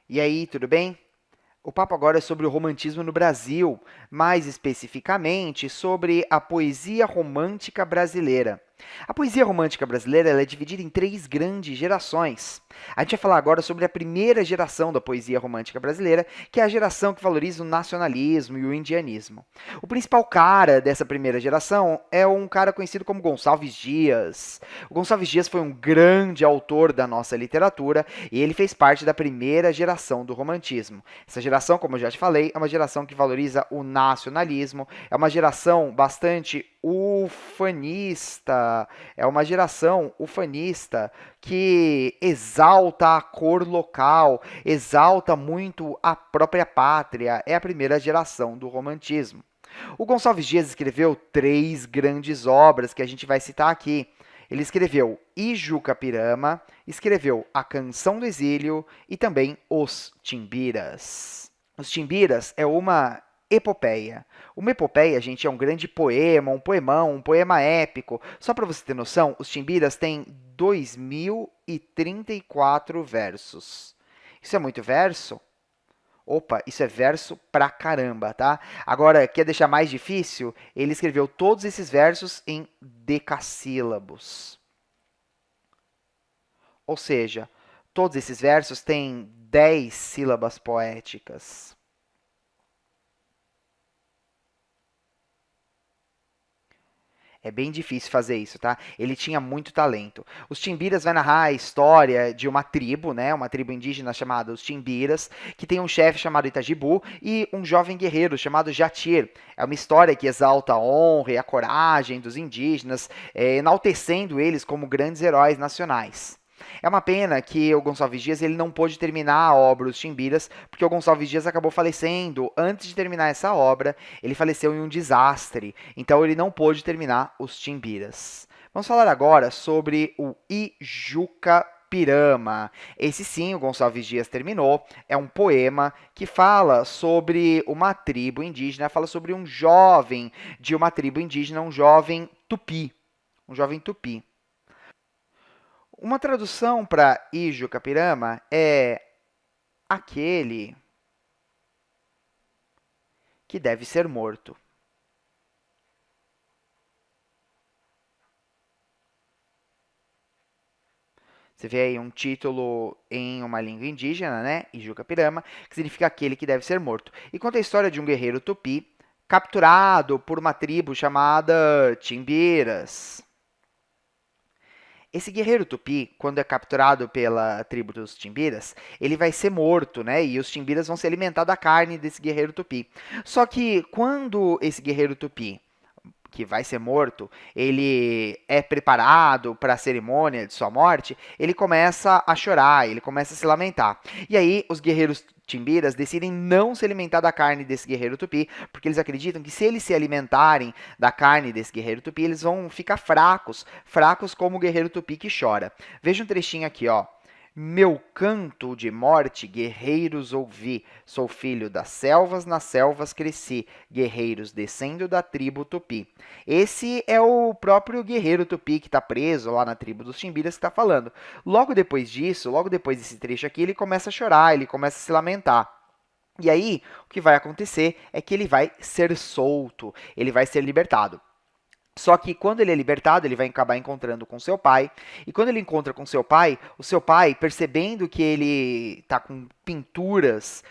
E aí, tudo bem? O papo agora é sobre o romantismo no Brasil, mais especificamente sobre a poesia romântica brasileira. A poesia romântica brasileira ela é dividida em três grandes gerações. A gente vai falar agora sobre a primeira geração da poesia romântica brasileira, que é a geração que valoriza o nacionalismo e o indianismo. O principal cara dessa primeira geração é um cara conhecido como Gonçalves Dias. O Gonçalves Dias foi um grande autor da nossa literatura e ele fez parte da primeira geração do romantismo. Essa geração, como eu já te falei, é uma geração que valoriza o nacionalismo, é uma geração bastante ufanista, é uma geração ufanista que exalta a cor local, exalta muito a própria pátria, é a primeira geração do romantismo. O Gonçalves Dias escreveu três grandes obras que a gente vai citar aqui. Ele escreveu Ijucapirama, escreveu A Canção do Exílio e também Os Timbiras. Os Timbiras é uma epopeia. Uma epopeia, gente, é um grande poema, um poemão, um poema épico. Só para você ter noção, os Timbiras têm 2034 versos. Isso é muito verso? Opa, isso é verso pra caramba, tá? Agora, quer deixar mais difícil? Ele escreveu todos esses versos em decassílabos. Ou seja, todos esses versos têm 10 sílabas poéticas. É bem difícil fazer isso, tá? Ele tinha muito talento. Os Timbiras vai narrar a história de uma tribo, né? Uma tribo indígena chamada os Timbiras, que tem um chefe chamado Itagibu e um jovem guerreiro chamado Jatir. É uma história que exalta a honra e a coragem dos indígenas, enaltecendo eles como grandes heróis nacionais. É uma pena que o Gonçalves Dias ele não pôde terminar a obra Os Timbiras, porque o Gonçalves Dias acabou falecendo antes de terminar essa obra. Ele faleceu em um desastre, então ele não pôde terminar Os Timbiras. Vamos falar agora sobre o Ijuca Pirama. Esse sim, o Gonçalves Dias terminou. É um poema que fala sobre uma tribo indígena, fala sobre um jovem de uma tribo indígena, um jovem tupi. Um jovem tupi. Uma tradução para Ijucapirama é aquele que deve ser morto. Você vê aí um título em uma língua indígena, né? Ijucapirama, que significa aquele que deve ser morto. E conta a história de um guerreiro tupi capturado por uma tribo chamada Timbiras. Esse guerreiro tupi, quando é capturado pela tribo dos Timbiras, ele vai ser morto, né? E os Timbiras vão se alimentar da carne desse guerreiro tupi. Só que quando esse guerreiro tupi que vai ser morto, ele é preparado para a cerimônia de sua morte, ele começa a chorar, ele começa a se lamentar. E aí os guerreiros timbiras decidem não se alimentar da carne desse guerreiro tupi, porque eles acreditam que se eles se alimentarem da carne desse guerreiro tupi, eles vão ficar fracos, fracos como o guerreiro tupi que chora. Veja um trechinho aqui, ó. Meu canto de morte, guerreiros ouvi. Sou filho das selvas, nas selvas cresci. Guerreiros descendo da tribo Tupi. Esse é o próprio guerreiro Tupi que está preso lá na tribo dos Timbiras que está falando. Logo depois disso, logo depois desse trecho aqui, ele começa a chorar, ele começa a se lamentar. E aí, o que vai acontecer é que ele vai ser solto, ele vai ser libertado. Só que quando ele é libertado, ele vai acabar encontrando com seu pai. E quando ele encontra com seu pai, o seu pai, percebendo que ele está com pinturas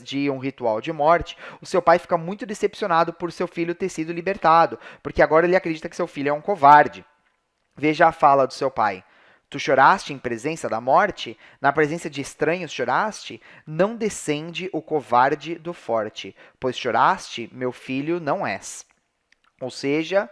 de um ritual de morte, o seu pai fica muito decepcionado por seu filho ter sido libertado, porque agora ele acredita que seu filho é um covarde. Veja a fala do seu pai. Tu choraste em presença da morte? Na presença de estranhos choraste? Não descende o covarde do forte, pois choraste, meu filho não és. Ou seja,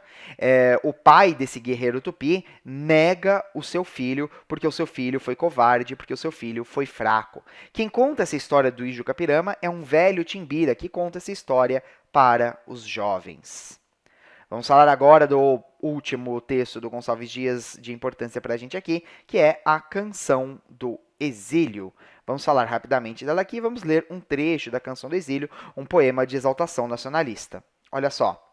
o pai desse guerreiro tupi nega o seu filho porque o seu filho foi covarde, porque o seu filho foi fraco. Quem conta essa história do Ijucapirama é um velho timbira que conta essa história para os jovens. Vamos falar agora do último texto do Gonçalves Dias de importância para a gente aqui, que é a Canção do Exílio. Vamos falar rapidamente dela aqui, vamos ler um trecho da Canção do Exílio, um poema de exaltação nacionalista. Olha só.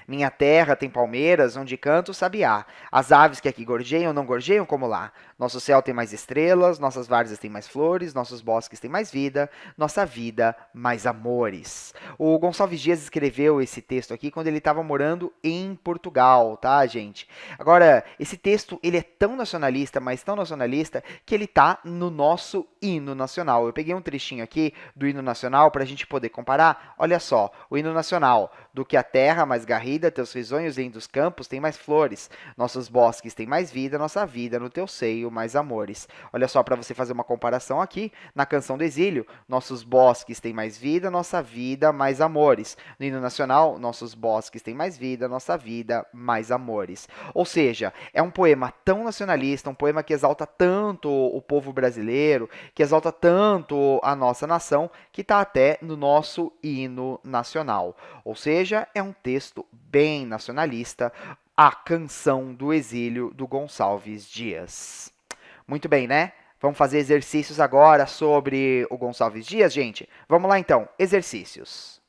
Minha terra tem palmeiras, onde canta o sabiá. As aves que aqui gorjeiam, não gorjeiam como lá. Nosso céu tem mais estrelas, nossas várzeas têm mais flores, nossos bosques têm mais vida, nossa vida mais amores. O Gonçalves Dias escreveu esse texto aqui quando ele estava morando em Portugal, tá, gente? Agora, esse texto, ele é tão nacionalista, mas tão nacionalista, que ele tá no nosso hino nacional. Eu peguei um trechinho aqui do hino nacional para a gente poder comparar. Olha só, o hino nacional. Do que a terra mais garrida, teus risonhos lindos campos têm mais flores. Nossos bosques têm mais nossa vida no teu seio mais amores. Olha só para você fazer uma comparação aqui, na canção do exílio, nossos bosques têm mais vida, nossa vida mais amores. No hino nacional, nossos bosques têm mais vida, nossa vida mais amores. Ou seja, é um poema tão nacionalista, um poema que exalta tanto o povo brasileiro, que exalta tanto a nossa nação, que está até no nosso hino nacional. Ou seja, é um texto bem nacionalista, a Canção do Exílio do Gonçalves Dias. Muito bem, né? Vamos fazer exercícios agora sobre o Gonçalves Dias, gente? Vamos lá então, exercícios.